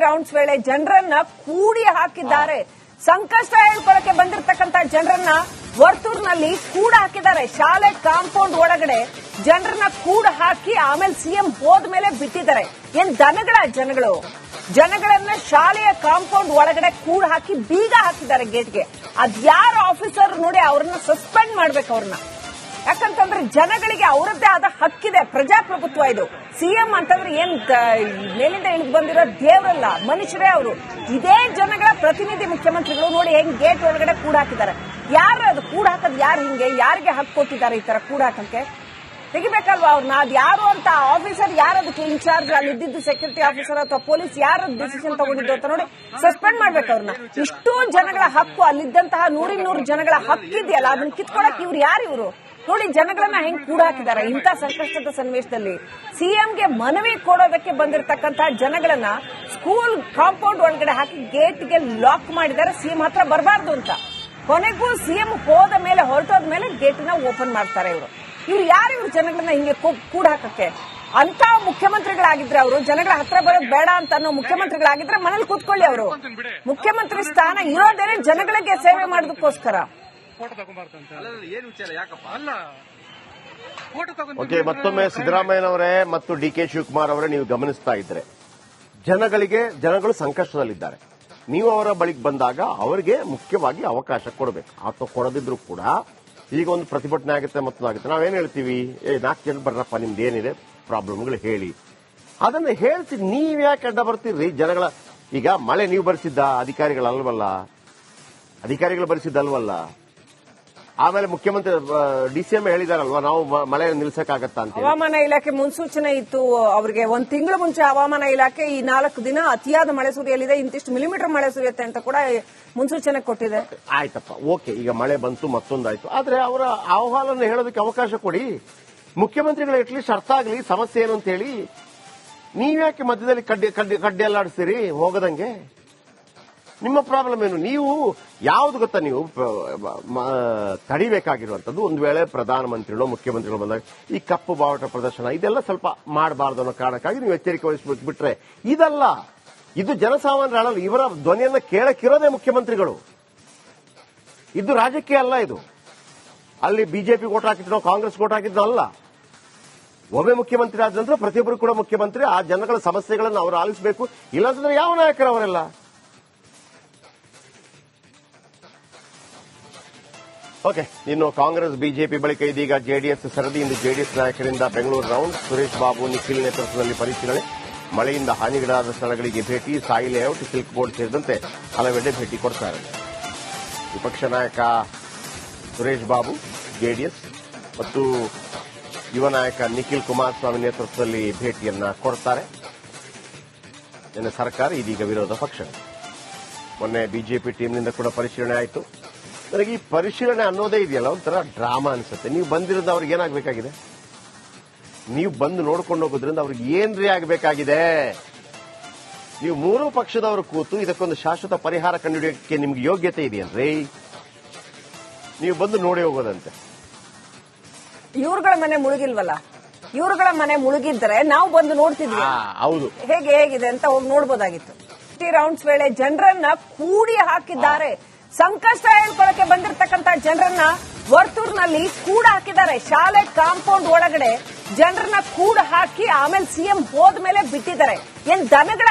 Rounds ವೇಳೆ ಜನರನ್ನ ಕೂಡಿ ಹಾಕಿದ್ದಾರೆ. ಸಂಕಷ್ಟ ಹೇಳ್ಕೊಳ್ಳಕ್ಕೆ ಬಂದಿರತಕ್ಕಂತ ಜನರನ್ನ ವರ್ತೂರ್ನಲ್ಲಿ ಕೂಡ ಹಾಕಿದ್ದಾರೆ. ಶಾಲೆ ಕಾಂಪೌಂಡ್ ಒಳಗಡೆ ಜನರನ್ನ ಕೂಡ ಹಾಕಿ ಆಮೇಲೆ ಸಿಎಂ ಹೋದ್ಮೇಲೆ ಬಿಟ್ಟಿದ್ದಾರೆ. ಏನ್ ದನಗಳ ಜನಗಳನ್ನ ಶಾಲೆಯ ಕಾಂಪೌಂಡ್ ಒಳಗಡೆ ಕೂಡ ಹಾಕಿ ಬೀಗ ಹಾಕಿದ್ದಾರೆ ಗೇಟ್ಗೆ. ಅದ್ಯಾರ ಆಫೀಸರ್ ನೋಡಿ ಅವ್ರನ್ನ ಸಸ್ಪೆಂಡ್ ಮಾಡ್ಬೇಕು ಅವ್ರನ್ನ. ಯಾಕಂತಂದ್ರೆ ಜನಗಳಿಗೆ ಅವರದ್ದೇ ಆದ ಹಕ್ಕಿದೆ. ಪ್ರಜಾಪ್ರಭುತ್ವ ಇದು. ಸಿಎಂ ಅಂತಂದ್ರೆ ಏನ್ ಮೇಲಿಂದ ಇಳಿದು ಬಂದಿರೋ ದೇವರಲ್ಲ, ಮನುಷ್ಯರೇ ಅವರು. ಇದೇ ಜನಗಳ ಪ್ರತಿನಿಧಿ ಮುಖ್ಯಮಂತ್ರಿಗಳು ನೋಡಿ ಹೆಂಗ್ ಗೇಟ್ ಒಳಗಡೆ ಕೂಡ ಹಾಕಿದ್ದಾರೆ. ಯಾರು ಅದು ಕೂಡ ಹಾಕೋದು? ಯಾರು ಹಿಂಗೆ ಯಾರಿಗೆ ಹಕ್ಕು ಕೊಟ್ಟಿದ್ದಾರೆ ಈ ತರ ಕೂಡ ಹಾಕಕ್ಕೆ? ತೆಗಿಬೇಕಲ್ವಾ ಅವ್ರನ್ನ? ಅದ್ ಯಾರು ಅಂತ ಆಫೀಸರ್ ಯಾರು ಅದಕ್ಕೆ ಇನ್ಚಾರ್ಜ್, ಅಲ್ಲಿ ಇದ್ದಿದ್ದು ಸೆಕ್ಯೂರಿಟಿ ಆಫೀಸರ್ ಅಥವಾ ಪೊಲೀಸ್ ಯಾರು ಡಿಸಿಷನ್ ತಗೊಂಡಿದ್ದು ಅಂತ ನೋಡಿ ಸಸ್ಪೆಂಡ್ ಮಾಡ್ಬೇಕು ಅವ್ರನ್ನ. ಇಷ್ಟೂ ಜನಗಳ ಹಕ್ಕು, ಅಲ್ಲಿದ್ದಂತಹ 100 ಜನಗಳ ಹಕ್ಕಿದೆಯಲ್ಲ, ಅದನ್ನ ಕಿತ್ಕೊಳಕ್ ಇವ್ರು ಯಾರು? ಇವರು ನೋಡಿ ಜನಗಳನ್ನ ಹೆಂಗ್ ಕೂಡ ಹಾಕಿದ್ದಾರೆ. ಇಂಥ ಸಂಕಷ್ಟದ ಸನ್ನಿವೇಶದಲ್ಲಿ ಸಿಎಂಗೆ ಮನವಿ ಕೊಡೋದಕ್ಕೆ ಬಂದಿರತಕ್ಕಂತಹ ಜನಗಳನ್ನ ಸ್ಕೂಲ್ ಕಾಂಪೌಂಡ್ ಒಳಗಡೆ ಹಾಕಿ ಗೇಟ್ಗೆ ಲಾಕ್ ಮಾಡಿದ್ದಾರೆ. ಸಿಎಂ ಹತ್ರ ಬರಬಾರ್ದು ಅಂತ. ಕೊನೆಗೂ ಸಿಎಂ ಹೋದ ಮೇಲೆ ಹೊರಟೋದ ಮೇಲೆ ಗೇಟ್ ನ ಓಪನ್ ಮಾಡ್ತಾರೆ ಇವರು. ಇವ್ರು ಯಾರು? ಇವ್ರು ಜನಗಳನ್ನ ಹಿಂಗೆ ಕೂಡ ಹಾಕಕ್ಕೆ? ಅಂತ ಮುಖ್ಯಮಂತ್ರಿಗಳಾಗಿದ್ರೆ ಅವರು ಜನಗಳ ಹತ್ರ ಬರೋದು ಬೇಡ ಅಂತ ಅನ್ನೋ ಮುಖ್ಯಮಂತ್ರಿಗಳಾಗಿದ್ರೆ ಮನೇಲಿ ಕೂತ್ಕೊಳ್ಳಿ. ಅವರು ಮುಖ್ಯಮಂತ್ರಿ ಸ್ಥಾನ ಇರೋದೇನೆ ಜನಗಳಿಗೆ ಸೇವೆ ಮಾಡೋದಕ್ಕೋಸ್ಕರ. ಓಕೆ, ಮತ್ತೊಮ್ಮೆ ಸಿದ್ದರಾಮಯ್ಯನವರೇ ಮತ್ತು ಡಿಕೆ ಶಿವಕುಮಾರ್ ಅವರೇ, ನೀವು ಗಮನಿಸ್ತಾ ಇದ್ರೆ ಜನಗಳು ಸಂಕಷ್ಟದಲ್ಲಿದ್ದಾರೆ. ನೀವು ಅವರ ಬಳಿಗೆ ಬಂದಾಗ ಅವರಿಗೆ ಮುಖ್ಯವಾಗಿ ಅವಕಾಶ ಕೊಡಬೇಕು. ಅಥವಾ ಕೊಡದಿದ್ರು ಕೂಡ ಈಗ ಒಂದು ಪ್ರತಿಭಟನೆ ಆಗುತ್ತೆ, ಮತ್ತೊಂದಾಗುತ್ತೆ. ನಾವೇನ್ ಹೇಳ್ತೀವಿ? 4 ಜನ ಬರ್ರಪ್ಪ, ನಿಮ್ದು ಏನಿದೆ ಪ್ರಾಬ್ಲಮ್ಗಳು ಹೇಳಿ. ಅದನ್ನ ಹೇಳ್ತೀವಿ. ನೀವ್ ಯಾಕೆ ಅಡ್ಡ ಬರ್ತೀರಿ ಜನಗಳ? ಈಗ ಮಳೆ ನೀವು ಬರೆಸಿದ್ದ ಅಧಿಕಾರಿಗಳು ಬರೆಸಿದ್ದಲ್ವಲ್ಲ. ಆಮೇಲೆ ಮುಖ್ಯಮಂತ್ರಿ ಡಿಸಿಎಂ ಹೇಳಿದಾರಲ್ವಾ, ನಾವು ಮಳೆ ನಿಲ್ಸಕ್ಕಾಗತ್ತಾ ಅಂತ. ಹವಾಮಾನ ಇಲಾಖೆ ಮುನ್ಸೂಚನೆ ಇತ್ತು ಅವರಿಗೆ. 1 ತಿಂಗಳು ಮುಂಚೆ ಹವಾಮಾನ ಇಲಾಖೆ ಈ 4 ದಿನ ಅತಿಯಾದ ಮಳೆ ಸುರಿಯಲಿದೆ, ಇಂತಿಷ್ಟು ಮಿಲಿಮೀಟರ್ ಮಳೆ ಸುರಿಯುತ್ತೆ ಅಂತ ಕೂಡ ಮುನ್ಸೂಚನೆ ಕೊಟ್ಟಿದೆ. ಆಯ್ತಪ್ಪ, ಓಕೆ, ಈಗ ಮಳೆ ಬಂತು, ಮತ್ತೊಂದಾಯ್ತು. ಆದ್ರೆ ಅವರ ಅಹವಾಲನ್ನು ಹೇಳೋದಕ್ಕೆ ಅವಕಾಶ ಕೊಡಿ. ಮುಖ್ಯಮಂತ್ರಿಗಳು ಅಟ್ಲೀಸ್ಟ್ ಅರ್ಥ ಆಗಲಿ ಸಮಸ್ಯೆ ಏನು ಅಂತ ಹೇಳಿ. ನೀವ್ಯಾಕೆ ಮಧ್ಯದಲ್ಲಿ ಕಡ್ಡಿ ಅಲ್ಲಾಡಿಸ್ತೀರಿ ಹೋಗದಂಗೆ? ನಿಮ್ಮ ಪ್ರಾಬ್ಲಮ್ ಏನು? ನೀವು ಯಾವ್ದು ಗೊತ್ತಾ, ನೀವು ತಡಿಬೇಕಾಗಿರುವಂತದ್ದು, ಒಂದು ವೇಳೆ ಪ್ರಧಾನಮಂತ್ರಿಗಳು ಮುಖ್ಯಮಂತ್ರಿಗಳು ಬಂದಾಗ ಈ ಕಪ್ಪು ಬಾವುಟ ಪ್ರದರ್ಶನ ಇದೆಲ್ಲ ಸ್ವಲ್ಪ ಮಾಡಬಾರ್ದು ಅನ್ನೋ ಕಾರಣಕ್ಕಾಗಿ ನೀವು ಎಚ್ಚರಿಕೆ ವಹಿಸಬೇಕು. ಬಿಟ್ರೆ ಇದಲ್ಲ, ಇದು ಜನಸಾಮಾನ್ಯರ ಅಳಲು. ಇವರ ಧ್ವನಿಯನ್ನ ಕೇಳಕ್ಕಿರೋದೇ ಮುಖ್ಯಮಂತ್ರಿಗಳು. ಇದು ರಾಜಕೀಯ ಅಲ್ಲ. ಇದು ಅಲ್ಲಿ ಬಿಜೆಪಿ ಓಟ್ ಹಾಕಿದ್ನೋ ಕಾಂಗ್ರೆಸ್ ಓಟ್ ಹಾಕಿದ್ನೋ ಅಲ್ಲ. ಒಬ್ಬೇ ಮುಖ್ಯಮಂತ್ರಿ ಆದ ನಂತರ ಪ್ರತಿಯೊಬ್ಬರು ಕೂಡ ಮುಖ್ಯಮಂತ್ರಿ. ಆ ಜನಗಳ ಸಮಸ್ಯೆಗಳನ್ನು ಅವರು ಆಲಿಸಬೇಕು. ಇಲ್ಲಾಂತಂದ್ರೆ ಯಾವ ನಾಯಕರು ಅವರೆಲ್ಲ? ಓಕೆ, ಇನ್ನು ಕಾಂಗ್ರೆಸ್ ಬಿಜೆಪಿ ಬಳಿಕ ಇದೀಗ ಜೆಡಿಎಸ್ ಸರದಿ. ಇಂದು ಜೆಡಿಎಸ್ ನಾಯಕರಿಂದ ಬೆಂಗಳೂರು ರೌಂಡ್. ಸುರೇಶ್ ಬಾಬು, ನಿಖಿಲ್ ನೇತೃತ್ವದಲ್ಲಿ ಪರಿಶೀಲನೆ. ಮಳೆಯಿಂದ ಹಾನಿಗೀಡಾದ ಸ್ಥಳಗಳಿಗೆ ಭೇಟಿ. ಸಾಯಿ ಲೇಔಟ್, ಸಿಲ್ಕ್ ಬೋರ್ಡ್ ಸೇರಿದಂತೆ ಹಲವೆಡೆ ಭೇಟಿ ಕೊಡ್ತಾರೆ. ವಿಪಕ್ಷ ನಾಯಕ ಸುರೇಶ್ ಬಾಬು ಜೆಡಿಎಸ್ ಮತ್ತು ಯುವ ನಾಯಕ ನಿಖಿಲ್ ಕುಮಾರಸ್ವಾಮಿ ನೇತೃತ್ವದಲ್ಲಿ ಭೇಟಿಯನ್ನ ಕೊಡ್ತಾರೆ. ನಿನ್ನೆ ಸರ್ಕಾರ, ಇದೀಗ ವಿರೋಧ ಪಕ್ಷ. ಮೊನ್ನೆ ಬಿಜೆಪಿ ಟೀಮ್ನಿಂದ ಕೂಡ ಪರಿಶೀಲನೆ ಆಯಿತು. ನನಗೆ ಈ ಪರಿಶೀಲನೆ ಅನ್ನೋದೇ ಇದೆಯಲ್ಲ ಒಂಥರ ಡ್ರಾಮಾ ಅನ್ಸುತ್ತೆ. ನೀವು ಬಂದಿರೋದು ಅವ್ರಿಗೆ ಏನಾಗಬೇಕಾಗಿದೆ? ನೀವು ಬಂದು ನೋಡ್ಕೊಂಡು ಹೋಗೋದ್ರಿಂದ ಅವ್ರಿಗೆ ಏನ್ರಿ ಆಗಬೇಕಾಗಿದೆ? ನೀವು 3 ಪಕ್ಷದವರು ಕೂತು ಇದಕ್ಕೊಂದು ಶಾಶ್ವತ ಪರಿಹಾರ ಕಂಡುಹಿಡಿಯೋಕೆ ನಿಮ್ಗೆ ಯೋಗ್ಯತೆ ಇದೆಯನ್ರಿ? ನೀವು ಬಂದು ನೋಡಿ ಹೋಗೋದಂತೆ. ಇವ್ರುಗಳ ಮನೆ ಮುಳುಗಿಲ್ವಲ್ಲ? ಇವ್ರುಗಳ ಮನೆ ಮುಳುಗಿದ್ರೆ ನಾವು ಬಂದು ನೋಡ್ತಿದ್ವಿ. ಹೌದು, ಹೇಗಿದೆ ಅಂತ ಹೋಗಿ ನೋಡಬಹುದಾಗಿತ್ತು. ರೌಂಡ್ಸ್ ವೇಳೆ ಜನರನ್ನ ಕೂಡಿ ಹಾಕಿದ್ದಾರೆ. ಸಂಕಷ್ಟ ಹೇಳ್ಕೊಳ್ಳಕ್ಕೆ ಬಂದಿರತಕ್ಕಂತ ಜನರನ್ನ ವರ್ತೂರ್ನಲ್ಲಿ ಕೂಡ ಹಾಕಿದ್ದಾರೆ. ಶಾಲೆ ಕಾಂಪೌಂಡ್ ಒಳಗಡೆ ಜನರನ್ನ ಕೂಡ ಹಾಕಿ ಆಮೇಲೆ ಸಿಎಂ ಹೋದ್ಮೇಲೆ ಬಿಟ್ಟಿದ್ದಾರೆ. ಏನ್ ದನಗಳ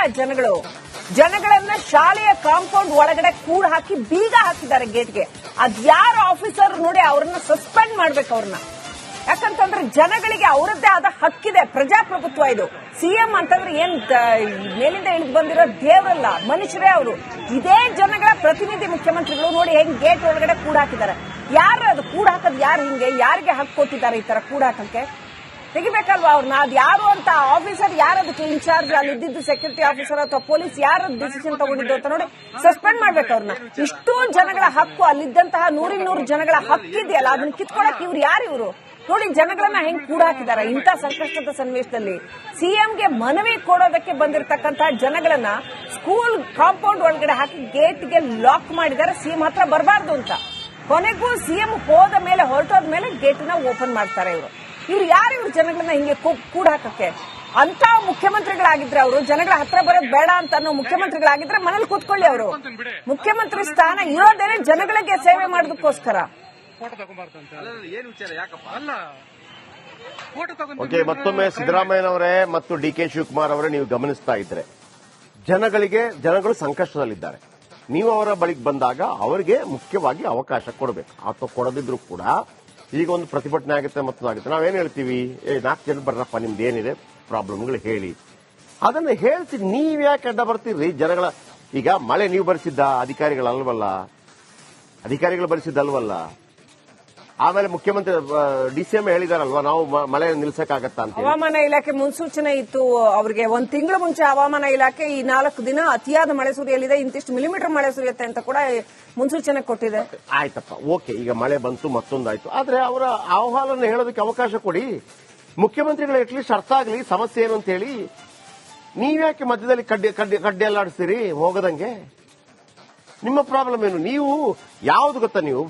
ಜನಗಳನ್ನ ಶಾಲೆಯ ಕಾಂಪೌಂಡ್ ಒಳಗಡೆ ಕೂಡ ಹಾಕಿ ಬೀಗ ಹಾಕಿದ್ದಾರೆ ಗೇಟ್ಗೆ. ಅದ್ಯಾರ ಆಫೀಸರ್ ನೋಡಿ ಅವ್ರನ್ನ ಸಸ್ಪೆಂಡ್ ಮಾಡ್ಬೇಕು ಅವ್ರನ್ನ. ಯಾಕಂತಂದ್ರೆ ಜನಗಳಿಗೆ ಅವರದ್ದೇ ಆದ ಹಕ್ಕಿದೆ. ಪ್ರಜಾಪ್ರಭುತ್ವ ಇದು. ಸಿಎಂ ಅಂತಂದ್ರೆ ಏನ್ ಮೇಲಿಂದ ಇಳಿದು ಬಂದಿರೋ ದೇವರಲ್ಲ, ಮನುಷ್ಯರೇ ಅವರು. ಇದೇ ಜನಗಳ ಪ್ರತಿನಿಧಿ ಮುಖ್ಯಮಂತ್ರಿಗಳು ನೋಡಿ ಹೆಂಗ್ ಗೇಟ್ ಒಳಗಡೆ ಕೂಡ ಹಾಕಿದ್ದಾರೆ. ಯಾರು ಅದು ಕೂಡ ಹಾಕೋದು? ಯಾರು ಹಿಂಗೆ ಯಾರಿಗೆ ಹಕ್ಕು ಕೊಟ್ಟಿದ್ದಾರೆ ಈ ತರ ಕೂಡ ಹಾಕಕ್ಕೆ? ತೆಗಿಬೇಕಲ್ವಾ ಅವ್ರನ್ನ? ಅದ್ ಯಾರು ಅಂತ ಆಫೀಸರ್ ಯಾರು ಅದಕ್ಕೆ ಇನ್ಚಾರ್ಜ್, ಅಲ್ಲಿ ಇದ್ದಿದ್ದು ಸೆಕ್ಯೂರಿಟಿ ಆಫೀಸರ್ ಅಥವಾ ಪೊಲೀಸ್ ಯಾರು ಡಿಸಿಷನ್ ತಗೊಂಡಿದ್ದು ಅಂತ ನೋಡಿ ಸಸ್ಪೆಂಡ್ ಮಾಡ್ಬೇಕು ಅವ್ರನ್ನ. ಇಷ್ಟೂ ಜನಗಳ ಹಕ್ಕು, ಅಲ್ಲಿದ್ದಂತಹ 100 ಜನಗಳ ಹಕ್ಕಿದೆಯಲ್ಲ, ಅದನ್ನ ಕಿತ್ಕೊಳಕ್ ಇವ್ರು ಯಾರು? ಇವರು ನೋಡಿ ಜನಗಳನ್ನ ಹೆಂಗ್ ಕೂಡ ಹಾಕಿದ್ದಾರೆ. ಇಂಥ ಸಂಕಷ್ಟದ ಸನ್ನಿವೇಶದಲ್ಲಿ ಸಿಎಂಗೆ ಮನವಿ ಕೊಡೋದಕ್ಕೆ ಬಂದಿರತಕ್ಕಂತಹ ಜನಗಳನ್ನ ಸ್ಕೂಲ್ ಕಾಂಪೌಂಡ್ ಒಳಗಡೆ ಹಾಕಿ ಗೇಟ್ಗೆ ಲಾಕ್ ಮಾಡಿದ್ದಾರೆ. ಸಿಎಂ ಹತ್ರ ಬರಬಾರ್ದು ಅಂತ. ಕೊನೆಗೂ ಸಿಎಂ ಹೋದ ಮೇಲೆ ಹೊರಟೋದ ಮೇಲೆ ಗೇಟ್ ನ ಓಪನ್ ಮಾಡ್ತಾರೆ ಇವರು. ಇವ್ರು ಯಾರು? ಇವ್ರು ಜನಗಳನ್ನ ಹಿಂಗೆ ಕೂಡ ಹಾಕಕ್ಕೆ? ಅಂತ ಮುಖ್ಯಮಂತ್ರಿಗಳಾಗಿದ್ರೆ ಅವರು ಜನಗಳ ಹತ್ರ ಬರೋದು ಬೇಡ ಅಂತ ಅನ್ನೋ ಮುಖ್ಯಮಂತ್ರಿಗಳಾಗಿದ್ರೆ ಮನೇಲಿ ಕೂತ್ಕೊಳ್ಳಿ ಅವರು. ಮುಖ್ಯಮಂತ್ರಿ ಸ್ಥಾನ ಇರೋದೇನೆ ಜನಗಳಿಗೆ ಸೇವೆ ಮಾಡೋದಕ್ಕೋಸ್ಕರ. ಓಕೆ, ಮತ್ತೊಮ್ಮೆ ಸಿದ್ದರಾಮಯ್ಯನವರೇ ಮತ್ತು ಡಿ.ಕೆ. ಶಿವಕುಮಾರ್ ಅವರೇ, ನೀವು ಗಮನಿಸ್ತಾ ಇದ್ರೆ ಜನಗಳು ಸಂಕಷ್ಟದಲ್ಲಿದ್ದಾರೆ. ನೀವು ಅವರ ಬಳಿಗೆ ಬಂದಾಗ ಅವರಿಗೆ ಮುಖ್ಯವಾಗಿ ಅವಕಾಶ ಕೊಡಬೇಕು. ಅಥವಾ ಕೊಡದಿದ್ರು ಕೂಡ ಈಗ ಒಂದು ಪ್ರತಿಭಟನೆ ಆಗುತ್ತೆ, ಮತ್ತೊಂದಾಗುತ್ತೆ. ನಾವೇನ್ ಹೇಳ್ತೀವಿ, 4 ಜನ ಬರ್ರಪ್ಪ, ನಿಮ್ದು ಏನಿದೆ ಪ್ರಾಬ್ಲಮ್ಗಳು ಹೇಳಿ. ಅದನ್ನ ಹೇಳ್ತೀವಿ. ನೀವ್ ಯಾಕೆ ಅಡ್ಡ ಬರ್ತೀರಿ ಜನಗಳ? ಈಗ ಮಳೆ ನೀವು ಬರೆಸಿದ್ದ ಅಧಿಕಾರಿಗಳು ಬರೆಸಿದ್ದಲ್ವಲ್ಲ. ಆಮೇಲೆ ಮುಖ್ಯಮಂತ್ರಿ ಡಿಸಿಎಂ ಹೇಳಿದಾರಲ್ವಾ, ನಾವು ಮಳೆ ನಿಲ್ಸಕ್ಕಾಗತ್ತಾ ಅಂತ. ಹವಾಮಾನ ಇಲಾಖೆ ಮುನ್ಸೂಚನೆ ಇತ್ತು ಅವರಿಗೆ. 1 ತಿಂಗಳು ಮುಂಚೆ ಹವಾಮಾನ ಇಲಾಖೆ ಈ 4 ದಿನ ಅತಿಯಾದ ಮಳೆ ಸುರಿಯಲಿದೆ, ಇಂತಿಷ್ಟು ಮಿಲಿಮೀಟರ್ ಮಳೆ ಸುರಿಯುತ್ತೆ ಅಂತ ಕೂಡ ಮುನ್ಸೂಚನೆ ಕೊಟ್ಟಿದೆ. ಆಯ್ತಪ್ಪ, ಓಕೆ, ಈಗ ಮಳೆ ಬಂತು, ಮತ್ತೊಂದಾಯ್ತು. ಆದ್ರೆ ಅವರ ಆಹ್ವಾನ ಹೇಳೋದಕ್ಕೆ ಅವಕಾಶ ಕೊಡಿ. ಮುಖ್ಯಮಂತ್ರಿಗಳು ಅಟ್ಲೀಸ್ಟ್ ಅರ್ಥ ಆಗಲಿ ಸಮಸ್ಯೆ ಏನು ಅಂತ ಹೇಳಿ. ನೀವ್ಯಾಕೆ ಮಧ್ಯದಲ್ಲಿ ಕಡ್ಡಿ ಅಲ್ಲಾಡಿಸ್ತೀರಿ ಹೋಗದಂಗೆ? ನಿಮ್ಮ ಪ್ರಾಬ್ಲಮ್ ಏನು? ನೀವು ಯಾವ್ದು ಗೊತ್ತಾ, ನೀವು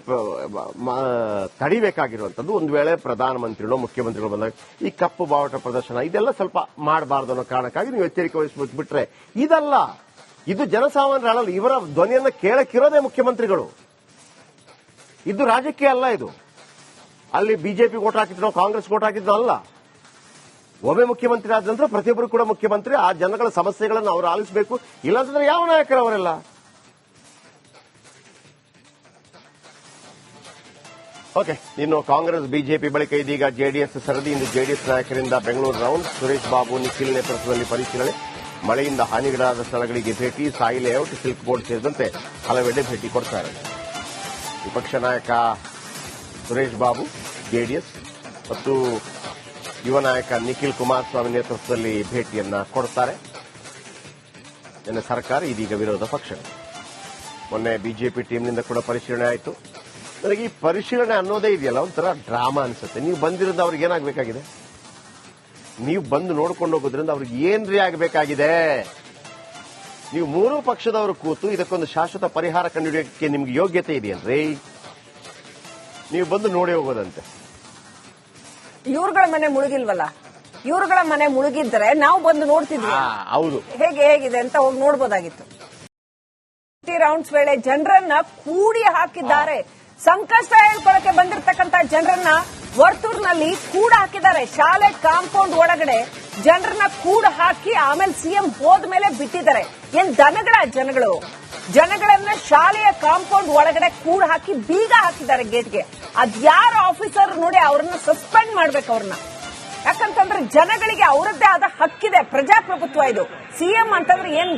ತಡಿಬೇಕಾಗಿರುವಂತದ್ದು, ಒಂದು ವೇಳೆ ಪ್ರಧಾನಮಂತ್ರಿಗಳು ಮುಖ್ಯಮಂತ್ರಿಗಳು ಬಂದಾಗ ಈ ಕಪ್ಪು ಬಾವುಟ ಪ್ರದರ್ಶನ ಇದೆಲ್ಲ ಸ್ವಲ್ಪ ಮಾಡಬಾರ್ದು ಅನ್ನೋ ಕಾರಣಕ್ಕಾಗಿ ನೀವು ಎಚ್ಚರಿಕೆ ವಹಿಸ್ಬಿಟ್ರೆ, ಇದಲ್ಲ, ಇದು ಜನಸಾಮಾನ್ಯರ ಅಳಲು. ಇವರ ಧ್ವನಿಯನ್ನ ಕೇಳಕ್ಕಿರೋದೇ ಮುಖ್ಯಮಂತ್ರಿಗಳು. ಇದು ರಾಜಕೀಯ ಅಲ್ಲ. ಇದು ಅಲ್ಲಿ ಬಿಜೆಪಿ ಓಟ್ ಹಾಕಿದ್ನೋ ಕಾಂಗ್ರೆಸ್ ಓಟ್ ಹಾಕಿದ್ನೋ ಅಲ್ಲ. ಒಮ್ಮೆ ಮುಖ್ಯಮಂತ್ರಿ ಆದ ನಂತರ ಪ್ರತಿಯೊಬ್ಬರು ಕೂಡ ಮುಖ್ಯಮಂತ್ರಿ. ಆ ಜನಗಳ ಸಮಸ್ಯೆಗಳನ್ನು ಅವರು ಆಲಿಸಬೇಕು. ಇಲ್ಲಾಂತಂದ್ರೆ ಯಾವ ನಾಯಕರು ಅವರೆಲ್ಲ? ಓಕೆ, ಇನ್ನು ಕಾಂಗ್ರೆಸ್ ಬಿಜೆಪಿ ಬಳಿಕ ಇದೀಗ ಜೆಡಿಎಸ್ ಸರದಿ. ಇಂದು ಜೆಡಿಎಸ್ ನಾಯಕರಿಂದ ಬೆಂಗಳೂರು ರೌಂಡ್. ಸುರೇಶ್ ಬಾಬು, ನಿಖಿಲ್ ನೇತೃತ್ವದಲ್ಲಿ ಪರಿಶೀಲನೆ. ಮಳೆಯಿಂದ ಹಾನಿಗೀಡಾದ ಸ್ಥಳಗಳಿಗೆ ಭೇಟಿ. ಸಾಯಿ ಲೇಔಟ್, ಸಿಲ್ಕ್ ಬೋರ್ಡ್ ಸೇರಿದಂತೆ ಹಲವೆಡೆ ಭೇಟಿ ಕೊಡ್ತಾರೆ. ವಿಪಕ್ಷ ನಾಯಕ ಸುರೇಶ್ ಬಾಬು ಜೆಡಿಎಸ್ ಮತ್ತು ಯುವ ನಾಯಕ ನಿಖಿಲ್ ಕುಮಾರಸ್ವಾಮಿ ನೇತೃತ್ವದಲ್ಲಿ ಭೇಟಿಯನ್ನ ಕೊಡ್ತಾರೆ. ನಿನ್ನೆ ಸರ್ಕಾರ, ಇದೀಗ ವಿರೋಧ ಪಕ್ಷ. ಮೊನ್ನೆ ಬಿಜೆಪಿ ಟೀಮ್ನಿಂದ ಕೂಡ ಪರಿಶೀಲನೆ ಆಯಿತು. ನನಗೆ ಈ ಪರಿಶೀಲನೆ ಅನ್ನೋದೇ ಇದೆಯಲ್ಲ, ಒಂಥರ ಡ್ರಾಮಾ ಅನ್ಸುತ್ತೆ. ನೀವು ಬಂದಿರೋದು ಅವ್ರಿಗೆ ಏನಾಗಬೇಕಾಗಿದೆ? ನೀವು ಬಂದು ನೋಡ್ಕೊಂಡು ಹೋಗೋದ್ರಿಂದ ಅವ್ರಿಗೆ ಏನ್ರಿ ಆಗಬೇಕಾಗಿದೆ? ನೀವು 3 ಪಕ್ಷದವರು ಕೂತು ಇದಕ್ಕೊಂದು ಶಾಶ್ವತ ಪರಿಹಾರ ಕಂಡುಹಿಡಿಯೋಕೆ ನಿಮ್ಗೆ ಯೋಗ್ಯತೆ ಇದೆಯಲ್ರಿ? ನೀವು ಬಂದು ನೋಡಿ ಹೋಗೋದಂತೆ. ಇವ್ರುಗಳ ಮನೆ ಮುಳುಗಿಲ್ವಲ್ಲ. ಇವ್ರುಗಳ ಮನೆ ಮುಳುಗಿದ್ರೆ ನಾವು ಬಂದು ನೋಡ್ತಿದ್ವಿ. ಹೌದು, ಹೇಗಿದೆ ಅಂತ ಹೋಗಿ ನೋಡಬಹುದಾಗಿತ್ತು. ರೌಂಡ್ಸ್ ವೇಳೆ ಜನರನ್ನ ಕೂಡಿ ಹಾಕಿದ್ದಾರೆ. ಸಂಕಷ್ಟ ಹೇಳ್ಕೊಳ್ಳಕ್ಕೆ ಬಂದಿರತಕ್ಕಂತ ಜನರನ್ನ ವರ್ತೂರ್ನಲ್ಲಿ ಕೂಡ ಹಾಕಿದ್ದಾರೆ. ಶಾಲೆ ಕಾಂಪೌಂಡ್ ಒಳಗಡೆ ಜನರನ್ನ ಕೂಡ ಹಾಕಿ ಆಮೇಲೆ ಸಿಎಂ ಹೋದ್ಮೇಲೆ ಬಿಟ್ಟಿದ್ದಾರೆ. ಏನ್ ದನಗಳ ಜನಗಳನ್ನ ಶಾಲೆಯ ಕಾಂಪೌಂಡ್ ಒಳಗಡೆ ಕೂಡ ಹಾಕಿ ಬೀಗ ಹಾಕಿದ್ದಾರೆ ಗೇಟ್ಗೆ. ಅದ್ಯಾರ ಆಫೀಸರ್ ನೋಡಿ ಅವ್ರನ್ನ ಸಸ್ಪೆಂಡ್ ಮಾಡ್ಬೇಕು ಅವ್ರನ್ನ. ಯಾಕಂತಂದ್ರೆ ಜನಗಳಿಗೆ ಅವರದ್ದೇ ಆದ ಹಕ್ಕಿದೆ. ಪ್ರಜಾಪ್ರಭುತ್ವ ಇದು. ಸಿಎಂ ಅಂತಂದ್ರೆ ಏನ್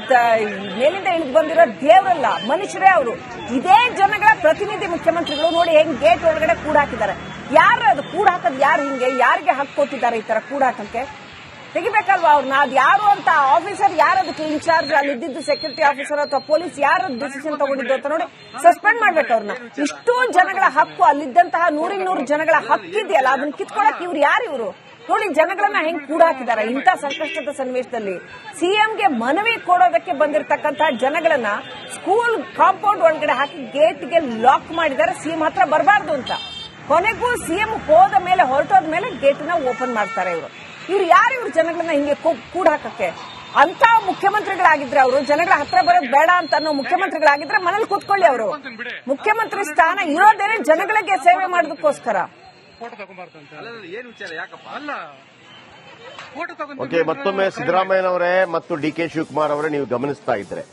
ಮೇಲಿಂದ ಇಳಿದು ಬಂದಿರೋ ದೇವರಲ್ಲ, ಮನುಷ್ಯರೇ ಅವರು. ಇದೇ ಜನಗಳ ಪ್ರತಿನಿಧಿ ಮುಖ್ಯಮಂತ್ರಿಗಳು. ನೋಡಿ ಹೆಂಗ್ ಗೇಟ್ ಒಳಗಡೆ ಕೂಡ ಹಾಕಿದ್ದಾರೆ. ಯಾರು ಅದು ಕೂಡ ಹಾಕೋದು? ಯಾರು ಹಿಂಗೆ ಯಾರಿಗೆ ಹಕ್ಕು ಕೊಟ್ಟಿದ್ದಾರೆ ಈ ತರ ಕೂಡ ಹಾಕಕ್ಕೆ? ತೆಗಿಬೇಕಲ್ವಾ ಅವ್ರನ್ನ? ಅದು ಯಾರು ಅಂತ ಆಫೀಸರ್, ಯಾರದಕ್ಕೆ ಇನ್ಚಾರ್ಜ್, ಅಲ್ಲಿ ಇದ್ದಿದ್ದು ಸೆಕ್ಯೂರಿಟಿ ಆಫೀಸರ್ ಅಥವಾ ಪೊಲೀಸ್ ಯಾರು ಡಿಸಿಷನ್ ತಗೊಂಡಿದ್ದು ಅಂತ ನೋಡಿ ಸಸ್ಪೆಂಡ್ ಮಾಡ್ಬೇಕು ಅವ್ರನ್ನ. ಇಷ್ಟೂ ಜನಗಳ ಹಕ್ಕು, ಅಲ್ಲಿದ್ದಂತಹ 100 ಜನಗಳ ಹಕ್ಕಿದೆಯಲ್ಲ, ಅದನ್ನ ಕಿತ್ಕೊಳಕ್ ಇವ್ರು ಯಾರು? ಇವರು ನೋಡಿ ಜನಗಳನ್ನ ಹೆಂಗ್ ಕೂಡ ಹಾಕಿದ್ದಾರೆ. ಇಂಥ ಸಂಕಷ್ಟದ ಸನ್ನಿವೇಶದಲ್ಲಿ ಸಿಎಂಗೆ ಮನವಿ ಕೊಡೋದಕ್ಕೆ ಬಂದಿರತಕ್ಕಂತಹ ಜನಗಳನ್ನ ಸ್ಕೂಲ್ ಕಾಂಪೌಂಡ್ ಒಳಗಡೆ ಹಾಕಿ ಗೇಟ್ಗೆ ಲಾಕ್ ಮಾಡಿದ್ದಾರೆ. ಸಿಎಂ ಹತ್ರ ಬರಬಾರ್ದು ಅಂತ. ಕೊನೆಗೂ ಸಿಎಂ ಹೋದ ಮೇಲೆ, ಹೊರಟೋದ ಮೇಲೆ ಗೇಟ್ನ ಓಪನ್ ಮಾಡ್ತಾರೆ ಇವರು. ಯಾರು ಇವ್ರು ಜನಗಳನ್ನ ಹಿಂಗೆ ಕೂಡ ಹಾಕಕ್ಕೆ? ಅಂತ ಮುಖ್ಯಮಂತ್ರಿಗಳಾಗಿದ್ರೆ ಅವರು ಜನಗಳ ಹತ್ರ ಬರೋದು ಬೇಡ ಅಂತ ಅನ್ನೋ ಮುಖ್ಯಮಂತ್ರಿಗಳಾಗಿದ್ರೆ ಮನೇಲಿ ಕೂತ್ಕೊಳ್ಳಿ ಅವರು. ಮುಖ್ಯಮಂತ್ರಿ ಸ್ಥಾನ ಇರೋದೇನೆ ಜನಗಳಿಗೆ ಸೇವೆ ಮಾಡೋದಕ್ಕೋಸ್ಕರ. ಓಕೆ, ಮತ್ತೊಮ್ಮೆ ಸಿದ್ದರಾಮಯ್ಯನವರೇ ಮತ್ತು ಡಿ.ಕೆ. ಶಿವಕುಮಾರ್ ಅವರೇ, ನೀವು ಗಮನಿಸ್ತಾ ಇದ್ರೆ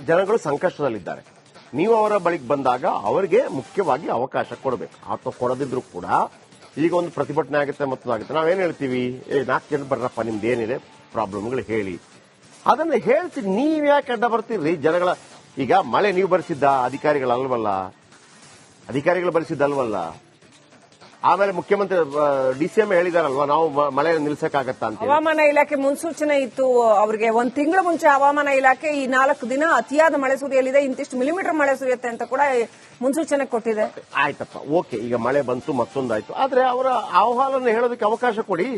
ಜನಗಳು ಸಂಕಷ್ಟದಲ್ಲಿದ್ದಾರೆ. ನೀವು ಅವರ ಬಳಿಗೆ ಬಂದಾಗ ಅವರಿಗೆ ಮುಖ್ಯವಾಗಿ ಅವಕಾಶ ಕೊಡಬೇಕು. ಅಥವಾ ಕೊಡದಿದ್ರು ಕೂಡ ಈಗ ಒಂದು ಪ್ರತಿಭಟನೆ ಆಗುತ್ತೆ, ಮತ್ತೊಂದಾಗುತ್ತೆ. ನಾವೇನ್ ಹೇಳ್ತೀವಿ, 4 ಜನ ಬರ್ರಪ್ಪ, ನಿಮ್ದು ಏನಿದೆ ಪ್ರಾಬ್ಲಮ್ಗಳು ಹೇಳಿ. ಅದನ್ನ ಹೇಳ್ತೀವಿ. ನೀವ್ ಯಾಕೆ ಅಡ್ಡ ಬರ್ತೀರಿ ಜನಗಳ? ಈಗ ಮಳೆ ನೀವು ಬರೆಸಿದ್ದ ಅಧಿಕಾರಿಗಳು ಬರೆಸಿದ್ದಲ್ವಲ್ಲ. ಆಮೇಲೆ ಮುಖ್ಯಮಂತ್ರಿ ಡಿಸಿಎಂ ಹೇಳಿದಾರಲ್ವಾ, ನಾವು ಮಳೆ ನಿಲ್ಸಕ್ಕಾಗತ್ತಾ ಅಂತ. ಹವಾಮಾನ ಇಲಾಖೆ ಮುನ್ಸೂಚನೆ ಇತ್ತು ಅವರಿಗೆ. 1 ತಿಂಗಳು ಮುಂಚೆ ಹವಾಮಾನ ಇಲಾಖೆ ಈ 4 ದಿನ ಅತಿಯಾದ ಮಳೆ ಸುರಿಯಲಿದೆ, ಇಂತಿಷ್ಟು ಮಿಲಿಮೀಟರ್ ಮಳೆ ಸುರಿಯುತ್ತೆ ಅಂತ ಕೂಡ ಮುನ್ಸೂಚನೆ ಕೊಟ್ಟಿದೆ. ಆಯ್ತಪ್ಪ, ಓಕೆ, ಈಗ ಮಳೆ ಬಂತು, ಮತ್ತೊಂದಾಯ್ತು. ಆದ್ರೆ ಅವರ ಆಹ್ವಾನ ಹೇಳೋದಕ್ಕೆ ಅವಕಾಶ ಕೊಡಿ.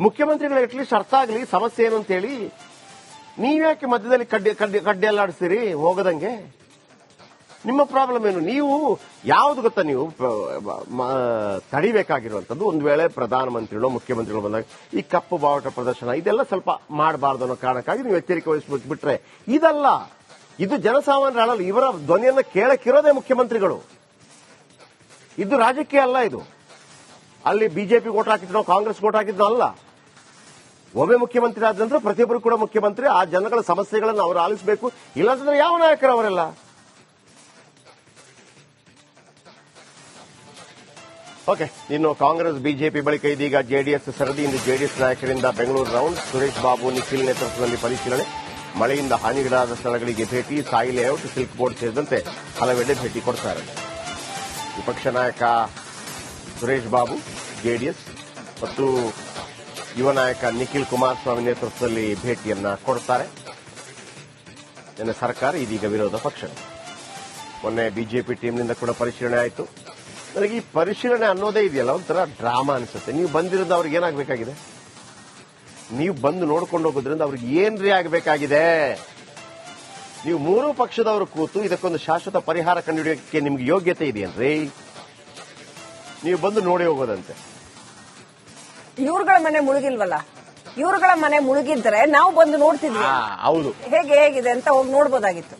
ಮುಖ್ಯಮಂತ್ರಿಗಳು ಅಟ್ಲೀಸ್ಟ್ ಅರ್ಥ ಆಗಲಿ ಸಮಸ್ಯೆ ಏನು ಅಂತ ಹೇಳಿ. ನೀವ್ಯಾಕೆ ಮಧ್ಯದಲ್ಲಿ ಕಡ್ಡಿ ಅಲ್ಲಾಡಿಸ್ತೀರಿ ಹೋಗದಂಗೆ? ನಿಮ್ಮ ಪ್ರಾಬ್ಲಮ್ ಏನು? ನೀವು ಯಾವ್ದು ಗೊತ್ತಾ, ನೀವು ತಡಿಬೇಕಾಗಿರುವಂತದ್ದು, ಒಂದು ವೇಳೆ ಪ್ರಧಾನಮಂತ್ರಿಗಳು ಮುಖ್ಯಮಂತ್ರಿಗಳು ಬಂದಾಗ ಈ ಕಪ್ಪು ಬಾವುಟ ಪ್ರದರ್ಶನ ಇದೆಲ್ಲ ಸ್ವಲ್ಪ ಮಾಡಬಾರ್ದು ಅನ್ನೋ ಕಾರಣಕ್ಕಾಗಿ ನೀವು ಎಚ್ಚರಿಕೆ ವಹಿಸಬೇಕು. ಬಿಟ್ರೆ ಇದಲ್ಲ, ಇದು ಜನಸಾಮಾನ್ಯರ ಅಳಲು. ಇವರ ಧ್ವನಿಯನ್ನ ಕೇಳಕ್ಕಿರೋದೇ ಮುಖ್ಯಮಂತ್ರಿಗಳು. ಇದು ರಾಜಕೀಯ ಅಲ್ಲ. ಇದು ಅಲ್ಲಿ ಬಿಜೆಪಿ ವೋಟ್ ಹಾಕಿದ್ನೋ ಕಾಂಗ್ರೆಸ್ ವೋಟ್ ಹಾಕಿದ್ನೋ ಅಲ್ಲ. ಒಮ್ಮೆ ಮುಖ್ಯಮಂತ್ರಿ ಆದ ನಂತರ ಪ್ರತಿಯೊಬ್ಬರು ಕೂಡ ಮುಖ್ಯಮಂತ್ರಿ. ಆ ಜನಗಳ ಸಮಸ್ಯೆಗಳನ್ನು ಅವರು ಆಲಿಸಬೇಕು. ಇಲ್ಲಾಂತಂದ್ರೆ ಯಾವ ನಾಯಕರು ಅವರೆಲ್ಲ? ಓಕೆ, ಇನ್ನು ಕಾಂಗ್ರೆಸ್ ಬಿಜೆಪಿ ಬಳಿಕ ಇದೀಗ ಜೆಡಿಎಸ್ ಸರದಿ. ಇಂದು ಜೆಡಿಎಸ್ ನಾಯಕರಿಂದ ಬೆಂಗಳೂರು ರೌಂಡ್. ಸುರೇಶ್ ಬಾಬು ನಿಖಿಲ್ ನೇತೃತ್ವದಲ್ಲಿ ಪರಿಶೀಲನೆ. ಮಳೆಯಿಂದ ಹಾನಿಗೀಡಾದ ಸ್ಥಳಗಳಿಗೆ ಭೇಟಿ. ಸಾಯಿ ಲೇಔಟ್, ಸಿಲ್ಕ್ ಬೋರ್ಡ್ ಸೇರಿದಂತೆ ಹಲವೆಡೆ ಭೇಟಿ ಕೊಡ್ತಾರೆ. ವಿಪಕ್ಷ ನಾಯಕ ಸುರೇಶ್ ಬಾಬು ಜೆಡಿಎಸ್ ಮತ್ತು ಯುವ ನಾಯಕ ನಿಖಿಲ್ ಕುಮಾರಸ್ವಾಮಿ ನೇತೃತ್ವದಲ್ಲಿ ಭೇಟಿಯನ್ನ ಕೊಡ್ತಾರೆ. ನಿನ್ನೆ ಸರ್ಕಾರ, ಇದೀಗ ವಿರೋಧ ಪಕ್ಷ. ಮೊನ್ನೆ ಬಿಜೆಪಿ ಟೀಮ್ನಿಂದ ಕೂಡ ಪರಿಶೀಲನೆ ಆಯಿತು. ನನಗೆ ಈ ಪರಿಶೀಲನೆ ಅನ್ನೋದೇ ಇದೆಯಲ್ಲ ಒಂಥರ ಡ್ರಾಮಾ ಅನಿಸುತ್ತೆ. ನೀವು ಬಂದಿರೋದು ಅವ್ರಿಗೆ ಏನಾಗಬೇಕಾಗಿದೆ? ನೀವು ಬಂದು ನೋಡ್ಕೊಂಡು ಹೋಗೋದ್ರಿಂದ ಅವ್ರಿಗೆ ಏನ್ರಿ ಆಗಬೇಕಾಗಿದೆ? ನೀವು ಮೂರೂ ಪಕ್ಷದವರು ಕೂತು ಇದಕ್ಕೊಂದು ಶಾಶ್ವತ ಪರಿಹಾರ ಕಂಡುಹಿಡಿಯೋಕೆ ನಿಮ್ಗೆ ಯೋಗ್ಯತೆ ಇದೆಯೇನ್ರಿ? ನೀವು ಬಂದು ನೋಡಿ ಹೋಗೋದಂತೆ. ಇವ್ರುಗಳ ಮನೆ ಮುಳುಗಿಲ್ವಲ್ಲ. ಇವ್ರುಗಳ ಮನೆ ಮುಳುಗಿದ್ರೆ ನಾವು ಬಂದು ನೋಡ್ತಿದ್ವಿ. ಹೌದು, ಹೇಗಿದೆ ಅಂತ ಹೋಗಿ ನೋಡ್ಬೋದಾಗಿತ್ತು.